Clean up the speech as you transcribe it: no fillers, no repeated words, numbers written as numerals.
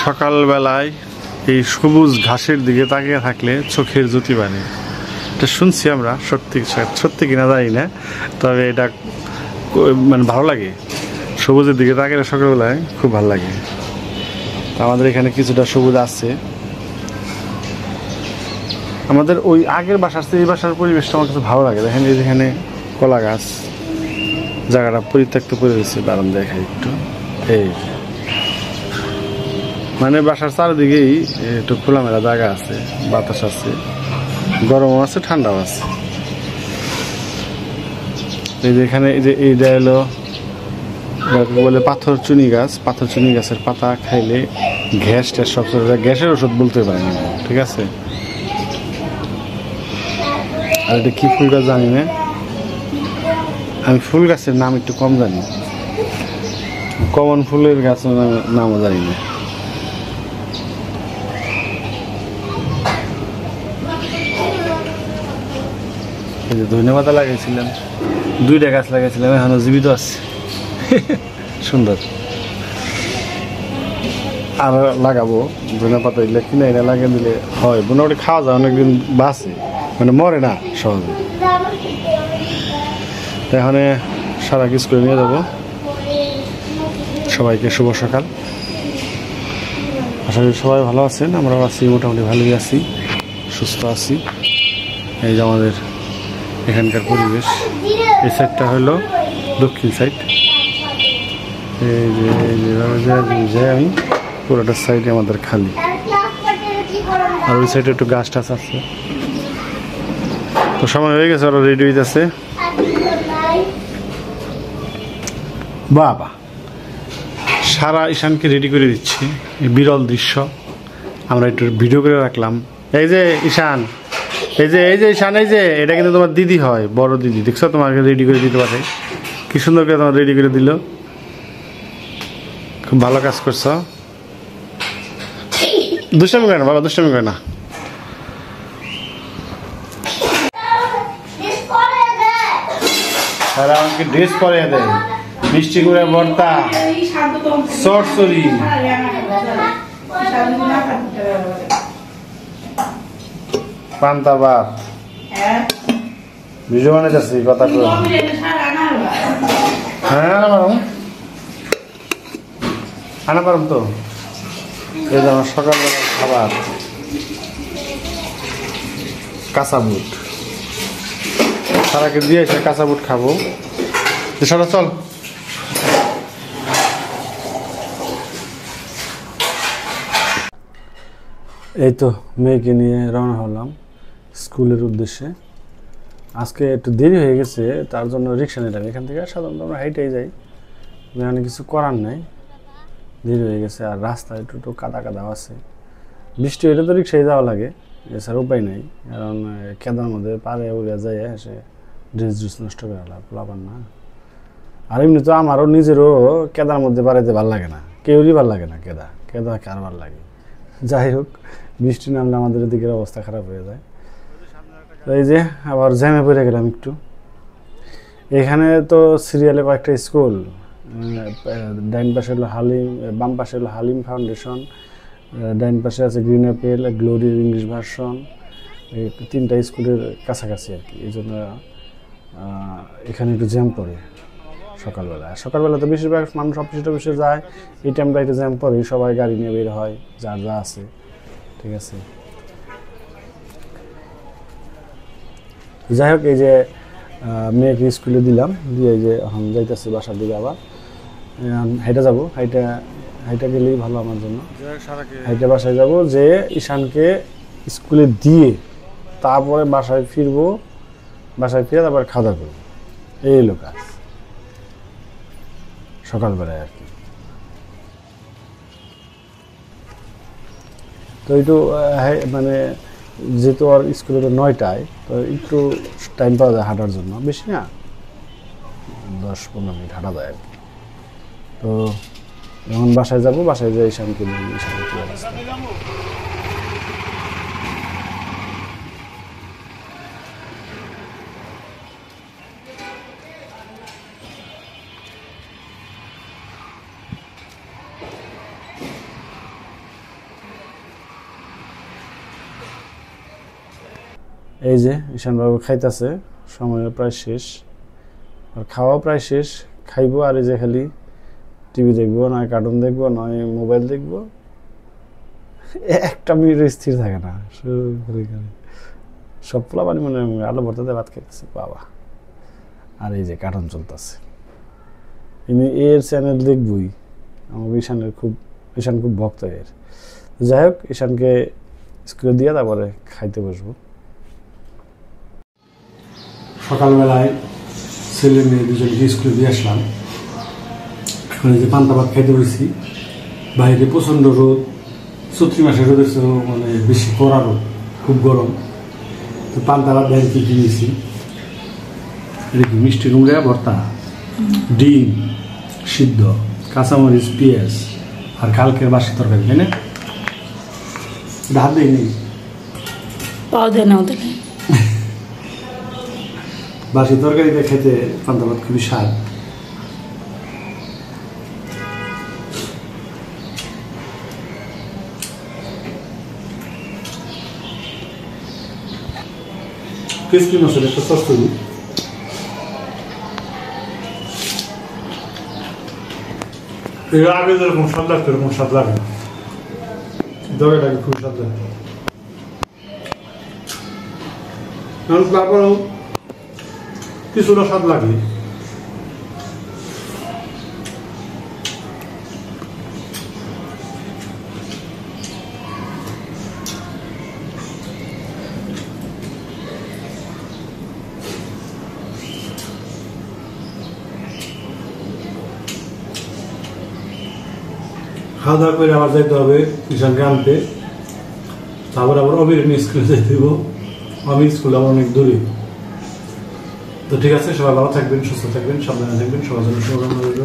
সকালবেলায় এই সবুজ ঘাসের দিকে তাকিয়ে থাকলে চোখের জ্যোতি বাড়ে। এটা শুনছি আমরা, সত্যি সত্যি কিনা জানি না, তবে এটা মানে ভালো লাগে। সবুজের দিকে তাকিয়ে সকালবেলায় খুব ভালো লাগে। আমাদের এখানে কিছুটা সবুজ আছে। আমাদের ওই আগের বাসার চেয়ে এই বাসার পরিবেশটা আমার কাছে ভালো লাগে। দেখেন এই যেখানে কলা গাছ, জায়গাটা পরিত্যক্ত করে দিচ্ছে, দাঁড়ান দেখাই একটু। এই মানে বাসার চারিদিকেই একটু খোলামেলা জায়গা আছে, বাতাস আছে, গরমও আছে, ঠান্ডাও আছে। এই যে এখানে এই যে এইটা এলো বলে পাথর চুনি গাছ। পাথর চুনি গাছের পাতা খাইলে গ্যাস ট্যাস সব গ্যাসের ওষুধ বলতে পারেন, ঠিক আছে। আর এটা কি ফুল গাছ জানি না, আমি ফুল গাছের নাম একটু কম জানি, কমন ফুলের গাছের নামও জানি না। এই যে ধনে পাতা লাগাইছিলাম, 2টা গাছ লাগাইছিলাম, এখনো জীবিত আছে, সুন্দর। আর লাগাবো ধনে পাতা, দিলে কিনে এনে লাগিয়ে দিলে হয়, মোটামুটি খাওয়া যায়, অনেকদিন বাঁচে, মানে মরে না সহজে। এখানে সারা কিছু করে নিয়ে যাবো। সবাইকে শুভ সকাল। আশা করি সবাই ভালো আছেন, আমরাও আছি, মোটামুটি ভালোই আছি, সুস্থ আছি। এই যে আমাদের এখানকার পরিবেশ। এই সাইডটা হলো দক্ষিণ সাইড। এই যে আমি পুরোটা সাইডে আমাদের খালি, আর ওই সাইডে একটু গাছ টাছ আছে। তো সময় হয়ে গেছে, ওরা রেডি হইতেছে। বাবা সারা ঈশানকে রেডি করে দিচ্ছি, বিরল দৃশ্য আমরা একটু ভিডিও করে রাখলাম। এই যে ঈশান, এই যে ঈশান, এই যে এটা কিন্তু তোমার দিদি হয়, বড় দিদি, দেখছো তোমাকে রেডি করে দিতে পারে, কি সুন্দর করে তোমার রেডি করে দিল। খুব ভালো কাজ করছো। দুষ্টামি করে না বাবা, দুষ্টামি করে না। তারা আমাকে ড্রেস পরিয়ে দেয়, মিষ্টি করে ভর্তা, চচ্চড়ি, পান্তা ভাত, ভিডিও বানাইতেছি কথা করে। হ্যাঁ আনা পারম তো। এই যে আমার সকালবেলার খাবার, কাঁচা বুট, সারাকে দিয়েছে কাঁচা বুট খাবো। সারা চল। এই তো মেয়েকে নিয়ে রওনা হলাম স্কুলের উদ্দেশ্যে। আজকে একটু দেরি হয়ে গেছে, তার জন্য রিক্সা নিলাম এখান থেকে। সাধারণত আমরা হাইটেই যাই, এখানে কিছু করার নাই, দেরি হয়ে গেছে। আর রাস্তা একটু কাদা আছে, বৃষ্টি হলে তো রিক্সায় যাওয়া লাগে, এছাড়া উপায় নেই। কারণ কেদার মধ্যে পারে উড়ে যায়, এসে ড্রেস নষ্ট করে লাভার না। আর এমনি তো আমারও নিজেরও কেদার মধ্যে বাড়াইতে ভালো লাগে না, কেউরই ভালো লাগে না কেদা কার ভালো লাগে। যাই হোক, বৃষ্টি নামলে আমাদের দিকের অবস্থা খারাপ হয়ে যায়। এই যে আবার জ্যামে পড়ে গেলাম একটু। এখানে তো সিরিয়ালে কয়েকটা স্কুল, ডাইন পাশে হলো হালিম, বাম পাশে হলো হালিম ফাউন্ডেশন, ডাইন পাশে আছে গ্রিন অ্যাপেল, গ্লোরির ইংলিশ ভার্সন। এই 3টা স্কুলের কাছাকাছি আর কি। এই জন্য এখানে একটু জ্যাম পড়ে সকালবেলা তো বেশিরভাগ মানুষ অফিসে যায়, এই টাইমটা একটু জ্যাম পড়ে, সবাই গাড়ি নিয়ে বের হয়, যার যা আছে, ঠিক আছে। যাই হোক, এই যে মেয়েকে স্কুলে দিলাম, দিয়ে এই যে এখন যাইতেছি বাসার দিকে। আবার হাইটা যাবো, হাইটা গেলেই ভালো আমার জন্য। হাইটা বাসায় যাব, যে ঈশানকে স্কুলে দিয়ে তারপরে বাসায় ফিরবো, বাসায় ফিরে তারপর খাওয়া দাওয়া করবো। এই হলো কাজ সকালবেলায় আর কি। তো একটু মানে যেহেতু আর স্কুলে 9টায়, তো একটু টাইম পাওয়া যায় হাঁটার জন্য, বেশি না, 10-15 মিনিট হাঁটা যায় আর কি। তো যখন বাসায় যাবো, বাসায় যাই ঈশানকে নিয়ে, ঈশানকে কি অবস্থা। এই যে ঈশানবাবু খাইতেছে, সময় প্রায় শেষ, আর খাওয়া প্রায় শেষ। খাইবো আর এই যে খালি টিভি দেখবো, নয় কার্টুন দেখবো, নয় মোবাইল দেখবো, একটা মিনিট স্থির থাকে না। সব পোলা পানি মনে আলু ভর্তাতে ভাত খাইতেছে বাবা, আর এই যে কার্টুন চলতেছে। ইনি এর চ্যানেল দেখবই, আমার ঈশান খুব ভক্ত এর। যাই হোক, ঈশানকে স্কুলে দিয়ে তারপরে খাইতে বসবো। সকালবেলায় ছেলে মেয়ে দুজনকে স্কুলে দিয়ে আসলাম, এখন এই যে পান্তা ভাত খাইতে বসছি। বাইরে প্রচণ্ড রোদ, চৈত্র মাসের রোদের মানে বেশি কড়া রোদ, খুব গরম। তো পান্তা ভাত দেখেন কি কিনেছি, এটা কি মিষ্টি কুমড়া ভর্তা, ডিম সিদ্ধ, কাঁচামরিচ, পেঁয়াজ, আর কালকের বাসি তরকারি, তাই না? এটা হাত দিয়ে নেই, পাও দেয় না ওদের। বাসি তরকারিতে খেতে পান্তা ভাত খুবই স্বাদ। ক্রিসপি মশলা একটা সস তৈরি, এর আগে যেরকম স্বাদ লাগতো এরকম স্বাদ লাগে না, তরকারিটাকে খুব স্বাদ লাগে। তারপরেও কিছুটা স্বাদ লাগে। খাওয়া দাওয়া করে আবার যাইতে হবে ঈশানকে আনতে, তারপর আবার অমির নিয়ে স্কুলে যাইতে দেবো। অমির স্কুল আবার অনেক দূরে। তো ঠিক আছে, সবাই ভালো থাকবেন, সুস্থ থাকবেন, সাবধানে থাকবেন, সবার জন্য শুভকামনা রইল।